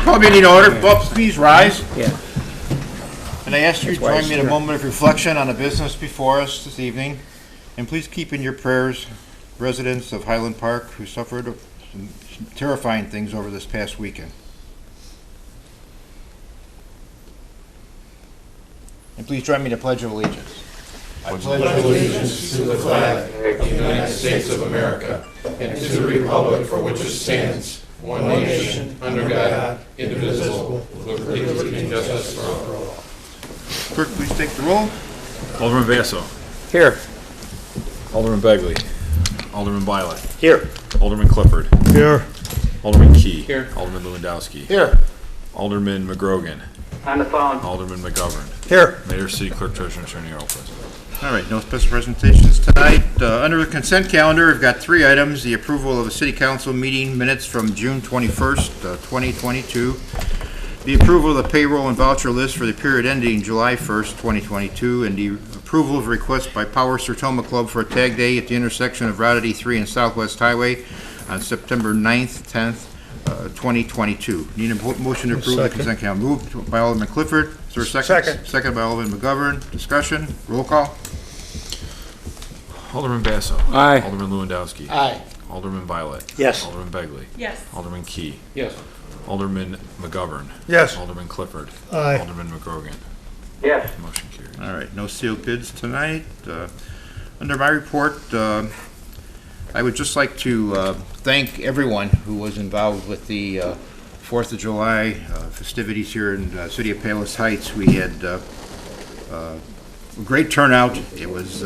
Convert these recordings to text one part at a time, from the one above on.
Call meeting order. Folks, please rise. Yeah. And I ask you to why join me in a it's moment of reflection on the business before us this evening. And please keep in your prayers residents of Highland Park who suffered some terrifying things over this past weekend. And please join me in the Pledge of Allegiance. I pledge allegiance to the flag of the United States of America and to the republic for which it stands, one nation, under God, indivisible, with liberty and justice for all. Clerk, please take the roll. Alderman Basso. Here. Alderman Begley. Alderman Violet. Here. Alderman Clifford. Here. Alderman Key. Here. Alderman Lewandowski. Here. Alderman McGrogan. On the phone. Alderman McGovern. Here. Mayor, City Clerk, Treasurer, and Attorney are all present. All right, no special presentations tonight. Under the consent calendar, we've got 3 items. The approval of the City Council meeting minutes from June 21st, 2022. The approval of the payroll and voucher list for the period ending July 1st, 2022. And the approval of request by Power Sertoma Club for a tag day at the intersection of Route 83 and Southwest Highway on September 9th, 10th, 2022. Need a motion to approve the consent calendar. Moved by Alderman Clifford. Is there a second? Second. Second by Alderman McGovern. Discussion. Roll call. Alderman Basso. Aye. Alderman Lewandowski. Aye. Alderman Violet. Yes. Alderman Begley. Yes. Alderman Key. Yes. Alderman McGovern. Yes. Alderman Clifford. Aye. Alderman McGrogan. Yes. Motion carries. All right, no sealed bids tonight. Under my report, I would just like to thank everyone who was involved with the 4th of July festivities here in the city of Palos Heights. We had a great turnout. It was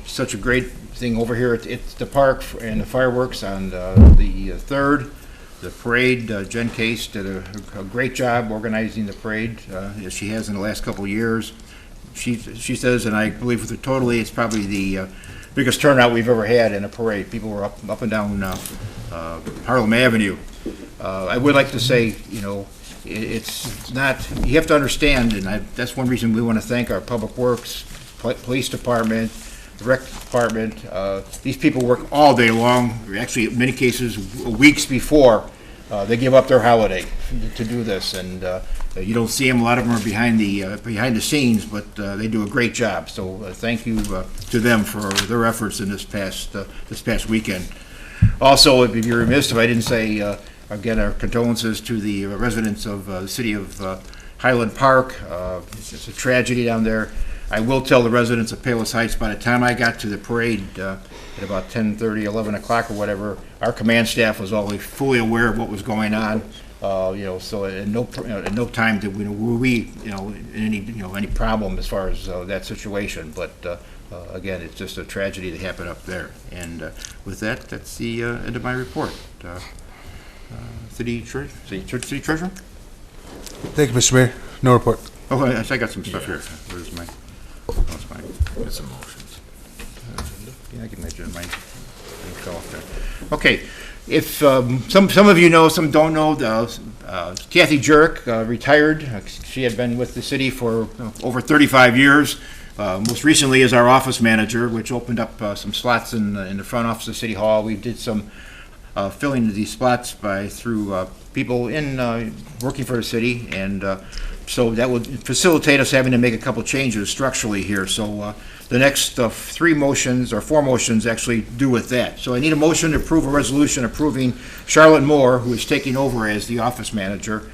such a great thing over here at the park and the fireworks on the 3rd. The parade, Jen Case did a great job organizing the parade, as she has in the last couple of years. She says, and I believe with her totally, it's probably the biggest turnout we've ever had in a parade. People were up and down Harlem Avenue. I would like to say, you know, it's not, you have to understand, and that's one reason we want to thank our Public Works, Police Department, the Rec Department. These people work all day long, actually in many cases weeks before they give up their holiday to do this, and you don't see them. A lot of them are behind the scenes, but they do a great job. So thank you to them for their efforts in this past weekend. Also, it'd be remiss if I didn't say again our condolences to the residents of the city of Highland Park. It's a tragedy down there. I will tell the residents of Palos Heights, by the time I got to the parade at about 10:30, 11 o'clock or whatever, our command staff was already fully aware of what was going on. You know, so at no time did we in any problem as far as that situation. But again, it's just a tragedy that happened up there. And with that, that's the end of my report. City Treasurer? Thank you, Mr. Mayor. No report. Oh, I got some stuff here. Where's my? That's mine. Get some motions. Yeah, I can imagine mine. Fell off there. Okay, if some of you know, some don't know, Kathy Jurek retired. She had been with the city for over 35 years. Most recently as our office manager, which opened up some slots in the front office of City Hall. We did some filling these spots through people in working for the city, and so that would facilitate us having to make a couple changes structurally here. So the next 4 motions actually do with that. So I need a motion to approve a resolution approving Charlotte Moore, who is taking over as the office manager,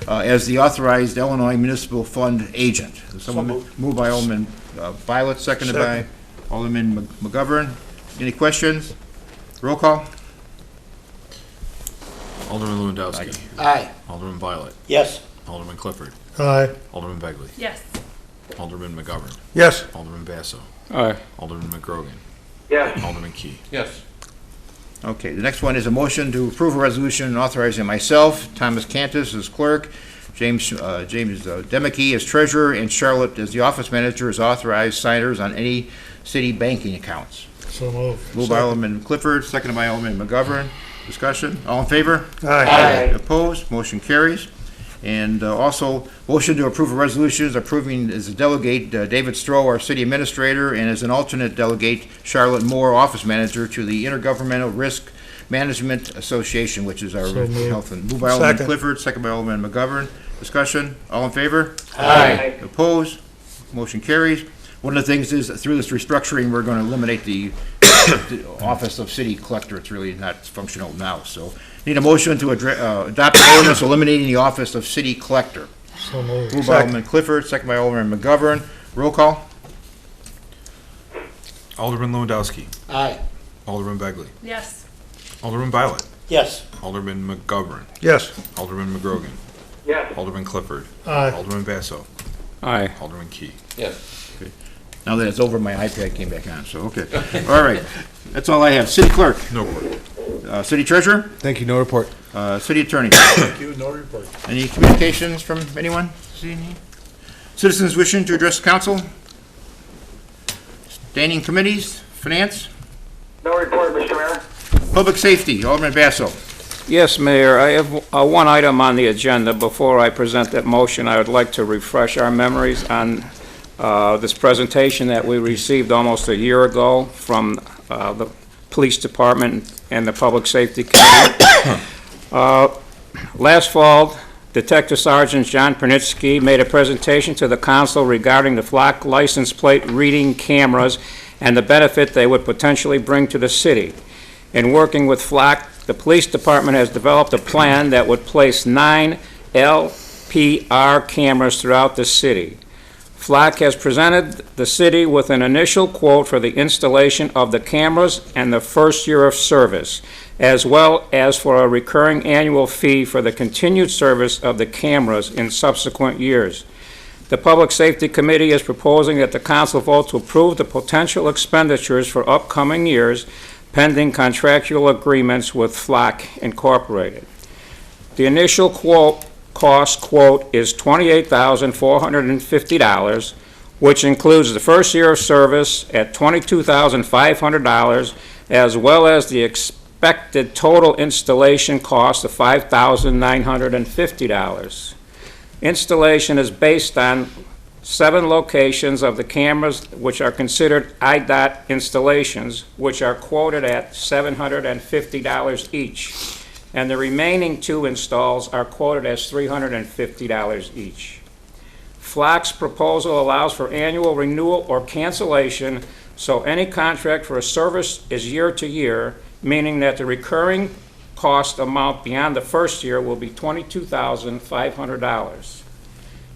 as the authorized Illinois Municipal Fund agent. Someone moved by Alderman Violet, seconded by Alderman McGovern. Any questions? Roll call. Alderman Lewandowski. Aye. Alderman Violet. Yes. Alderman Clifford. Aye. Alderman Begley. Yes. Alderman McGovern. Yes. Alderman Basso. Aye. Alderman McGrogan. Yes. Alderman Key. Yes. Okay, the next one is a motion to approve a resolution authorizing myself, Thomas Cantus as clerk, James Demeke as treasurer, and Charlotte as the office manager as authorized signers on any city banking accounts. So moved. Moved by Alderman Clifford, seconded by Alderman McGovern. Discussion, all in favor? Aye. Opposed, motion carries. And also, motion to approve a resolution approving as a delegate David Stroh, our city administrator, and as an alternate delegate Charlotte Moore, office manager, to the Intergovernmental Risk Management Association, which is our So moved. health and. Moved by Alderman Second. Clifford, second by Alderman McGovern. Discussion, all in favor? Aye. Opposed? Motion carries. One of the things is, through this restructuring, we're going to eliminate the Office of City Collector. It's really not functional now, so need a motion to adopt an ordinance eliminating the Office of City Collector. So moved. Moved by Alderman Clifford, second by Alderman McGovern. Roll call? Alderman Lewandowski. Aye. Alderman Begley. Yes. Alderman Violet. Yes. Alderman McGovern. Yes. Alderman McGrogan. Yes. Alderman Clifford. Aye. Alderman Basso. Aye. Alderman Key. Yes. Now that it's over, my iPad came back on, so, okay. All right. That's all I have. City Clerk, No report. City Treasurer, Thank you. No report. City Attorney. Thank you. No report. Any communications from anyone? Citizens wishing to address the council? Standing committees, finance, No report, Mr. Mayor. public safety, Alderman Basso. Yes, Mayor, I have one item on the agenda. Before I present that motion, I would like to refresh our memories on this presentation that we received almost a year ago from the Police Department and the Public Safety Committee. Last fall, Detective Sergeant John Pernitsky made a presentation to the council regarding the flock license plate reading cameras and the benefit they would potentially bring to the city. In working with Flock, the police department has developed a plan that would place 9 LPR cameras throughout the city. Flock has presented the city with an initial quote for the installation of the cameras and the first year of service, as well as for a recurring annual fee for the continued service of the cameras in subsequent years. The Public Safety Committee is proposing that the council vote to approve the potential expenditures for upcoming years pending contractual agreements with Flock Incorporated. The initial cost quote is $28,450, which includes the first year of service at $22,500, as well as the expected total installation cost of $5,950. Installation is based on 7 locations of the cameras which are considered IDOT installations, which are quoted at $750 each, and the remaining 2 installs are quoted as $350 each. Flock's proposal allows for annual renewal or cancellation, so any contract for a service is year to year, meaning that the recurring cost amount beyond the first year will be $22,500.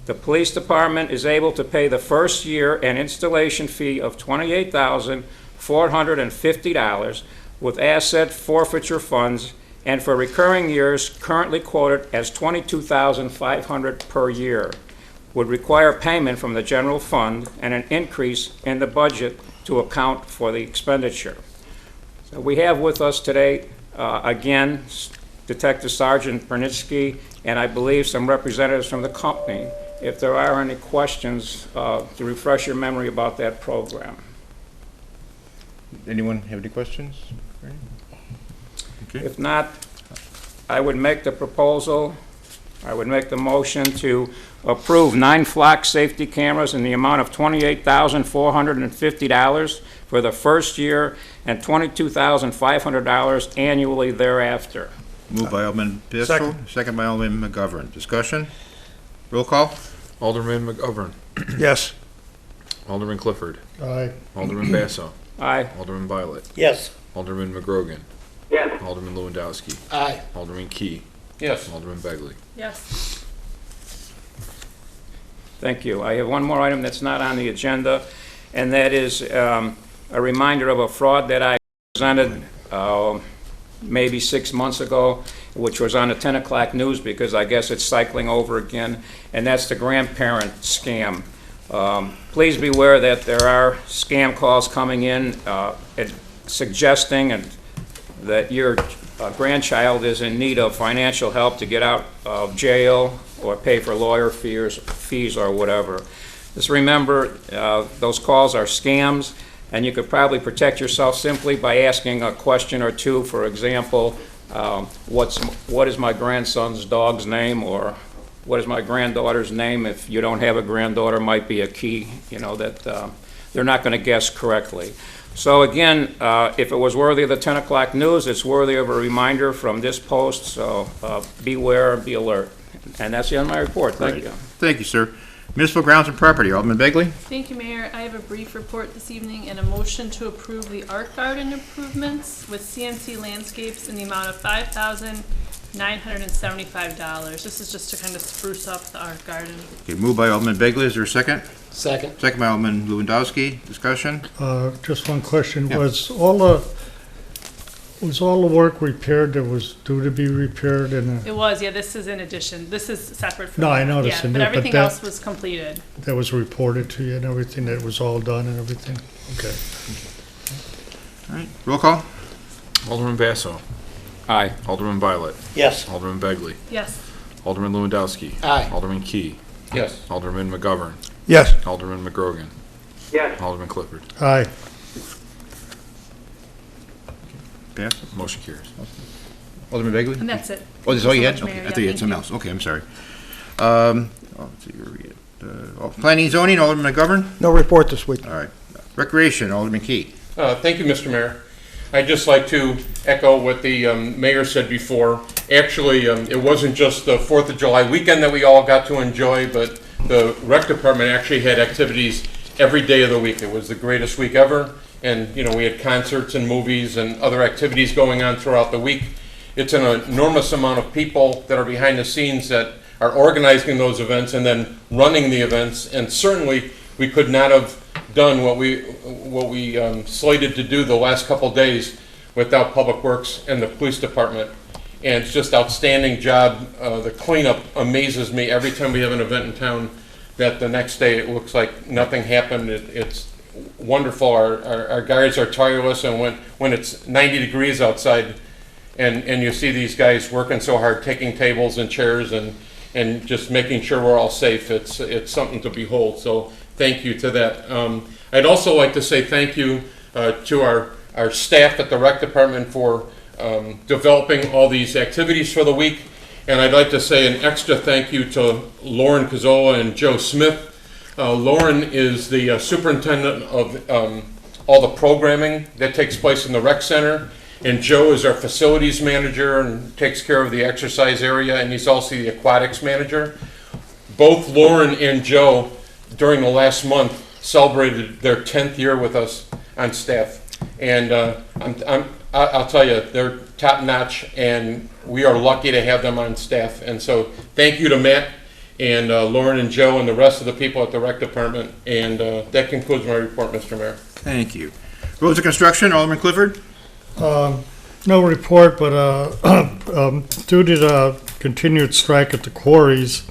The police department is able to pay the first year an installation fee of $28,450 with asset forfeiture funds, and for recurring years currently quoted as $22,500 per year, would require payment from the general fund and an increase in the budget to account for the expenditure. So we have with us today, again, Detective Sergeant Pernitsky, and I believe some representatives from the company, if there are any questions to refresh your memory about that program. Anyone have any questions? Okay. If not, I would make the proposal, I would make the motion to approve 9 Flock safety cameras in the amount of $28,450 for the first year and $22,500 annually thereafter. Moved by Alderman Basso, Second. second by Alderman McGovern. Discussion? Roll call? Alderman McGovern. Yes. Alderman Clifford. Aye. Alderman Basso. Aye. Alderman Violet. Yes. Alderman McGrogan. Yes. Alderman Lewandowski. Aye. Alderman Key. Yes. Alderman Begley. Yes. Thank you. I have one more item that's not on the agenda, and that is a reminder of a fraud that I presented maybe 6 months ago, which was on the 10 o'clock news because I guess it's cycling over again, and that's the grandparent scam. Please beware that there are scam calls coming in suggesting that your grandchild is in need of financial help to get out of jail or pay for lawyer fees or whatever. Just remember, those calls are scams, and you could probably protect yourself simply by asking a question or two. For example, what is my grandson's dog's name, or what is my granddaughter's name? If you don't have a granddaughter, might be a key, that they're not going to guess correctly. So again, if it was worthy of the 10 o'clock news, it's worthy of a reminder from this post, so beware, be alert. And that's the end of my report. Thank Right. you. Thank you, sir. Municipal Grounds and Property, Alderman Begley. Thank you, Mayor. I have a brief report this evening and a motion to approve the art garden improvements with CNC Landscapes in the amount of $5,975. This is just to kind of spruce up the art garden. Okay, moved by Alderman Begley. Is there a second? Second. Second by Alderman Lewandowski. Discussion? Just one question. Yeah. Was all the work repaired that was due to be repaired and It was, yeah, this is in addition. This is separate from No, I that. noticed Yeah, in but there, but everything that- else was completed. that was reported to you and everything, that was all done and everything? Okay. All right, roll call? Alderman Basso. Aye. Alderman Violet. Yes. Alderman Begley. Yes. Alderman Lewandowski. Aye. Alderman Key. Yes. Alderman McGovern. Yes. Alderman McGrogan. Yes. Alderman Clifford. Aye. Pass. Motion carries. Alderman Begley? And that's it. Oh, that's all you Thank had? so much, Okay, Mayor. I thought you Yeah, had something thank else. Okay, I'm sorry. Let's see, where we at? Planning and Zoning, Alderman McGovern? No report this week. All right. Recreation, Alderman Key. Thank you, Mr. Mayor. I'd just like to echo what the mayor said before. Actually, it wasn't just the 4th of July weekend that we all got to enjoy, but the rec department actually had activities every day of the week. It was the greatest week ever. And, you know, we had concerts and movies and other activities going on throughout the week. It's an enormous amount of people that are behind the scenes that are organizing those events and then running the events. And certainly, we could not have done what we slated to do the last couple days without Public Works and the police department. And it's just outstanding job. The cleanup amazes me every time we have an event in town, that the next day it looks like nothing happened. It's wonderful. Our guys are tireless, and when it's 90 degrees outside and you see these guys working so hard, taking tables and chairs and just making sure we're all safe, it's something to behold. So thank you to that. I'd also like to say thank you to our staff at the rec department for developing all these activities for the week. And I'd like to say an extra thank you to Lauren Cazzola and Joe Smith. Lauren is the superintendent of all the programming that takes place in the rec center, and Joe is our facilities manager and takes care of the exercise area, and he's also the aquatics manager. Both Lauren and Joe, during the last month, celebrated their 10th year with us on staff, and I'll tell you, they're top notch, and we are lucky to have them on staff. And so thank you to Matt and Lauren and Joe and the rest of the people at the rec department. And that concludes my report, Mr. Mayor. Thank you. Roads and Construction, Alderman Clifford. No report, but due to the continued strike at the quarries,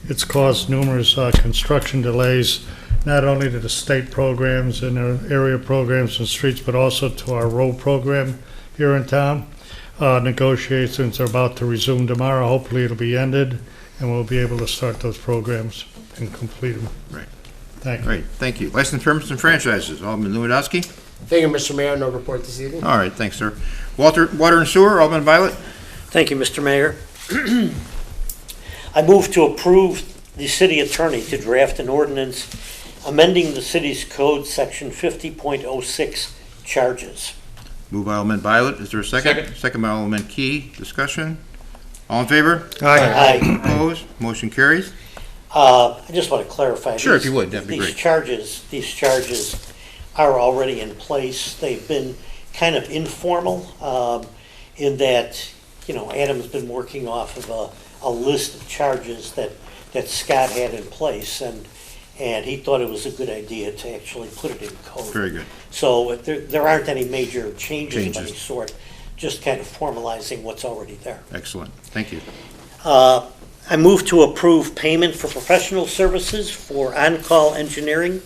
it's caused numerous construction delays, not only to the state programs and our area programs and streets, but also to our road program here in town. Negotiations are about to resume tomorrow. Hopefully it'll be ended, and we'll be able to start those programs and complete them. Right. Thank you. Great, thank you. License permits and franchises, Alderman Lewandowski. Thank you, Mr. Mayor. No report this evening. All right, thanks, sir. Water and Sewer, Alderman Violet. Thank you, Mr. Mayor. I move to approve the city attorney to draft an ordinance amending the city's code, section 50.06, charges. Moved by Alderman Violet. Is there a second? Second. Second by Alderman Key. Discussion? All in favor? Aye. Opposed? Motion carries. I just want to clarify. Sure, if you would, that'd be great. These charges are already in place. They've been kind of informal in that, you know, Adam's been working off of a list of charges that Scott had in place, and he thought it was a good idea to actually put it in code. Very good. So there aren't any major changes of any Changes. sort, just kind of formalizing what's already there. Excellent. Thank you. I move to approve payment for professional services for on-call engineering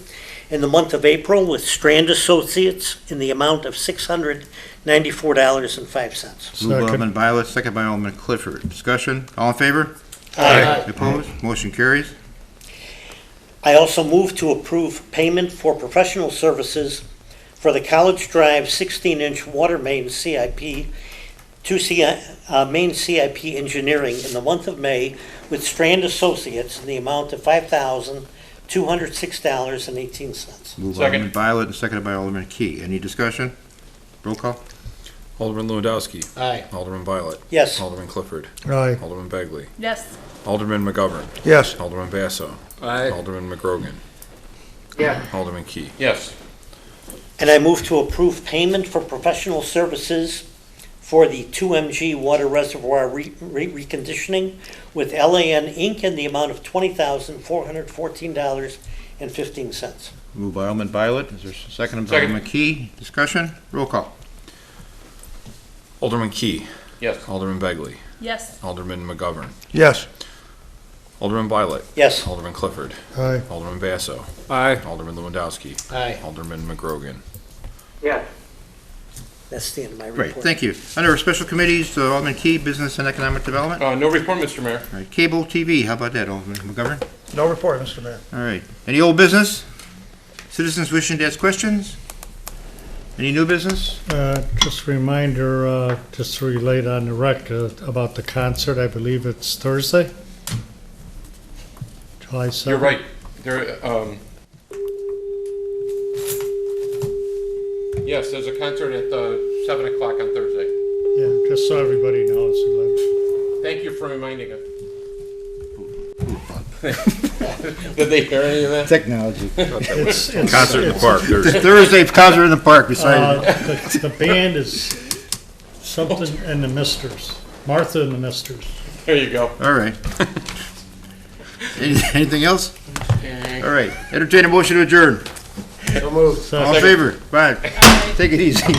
in the month of April with Strand Associates in the amount of $694.05. Moved by Second. Alderman Violet, second by Alderman Clifford. Discussion? All in favor? Aye. Opposed? Motion carries. I also move to approve payment for professional services for the College Drive 16-inch water main CIP main CIP engineering in the month of May with Strand Associates in the amount of $5,500. $206.18. Moved by Second. Alderman Violet and seconded by Alderman Key. Any discussion? Roll call? Alderman Lewandowski. Aye. Alderman Violet. Yes. Alderman Clifford. Aye. Alderman Begley. Yes. Alderman McGovern. Yes. Alderman Basso. Aye. Alderman McGrogan. Yes. Alderman Key. Yes. And I move to approve payment for professional services for the 2MG water reservoir reconditioning with LAN Inc. in the amount of $20,414.15. Moved by Alderman Violet. Is there a second by Second. Alderman Key? Discussion? Roll call? Alderman Key. Yes. Alderman Begley. Yes. Alderman McGovern. Yes. Alderman Violet. Yes. Alderman Clifford. Aye. Alderman Basso. Aye. Alderman Lewandowski. Aye. Alderman McGrogan. Yes. That's the end of my report. Great, thank you. Under our special committees, Alderman Key, Business and Economic Development. No report, Mr. Mayor. All right, Cable TV, how about that, Alderman McGovern? No report, Mr. Mayor. All right. Any old business? Citizens wishing to ask questions? Any new business? Just a reminder, just to relate on the rec, about the concert, I believe it's Thursday? July 7th? You're right. There, yes, there's a concert at 7 o'clock on Thursday. Yeah, just so everybody knows. Thank you for reminding us. Did they hear any of that? Technology. It's, Concert in the park Thursday. Thursday, concert in the park beside the band is something and the Misters, Martha and the Misters. There you go. All right. Anything else? All right. Entertain a motion to adjourn. So All in favor? Bye. Take it easy.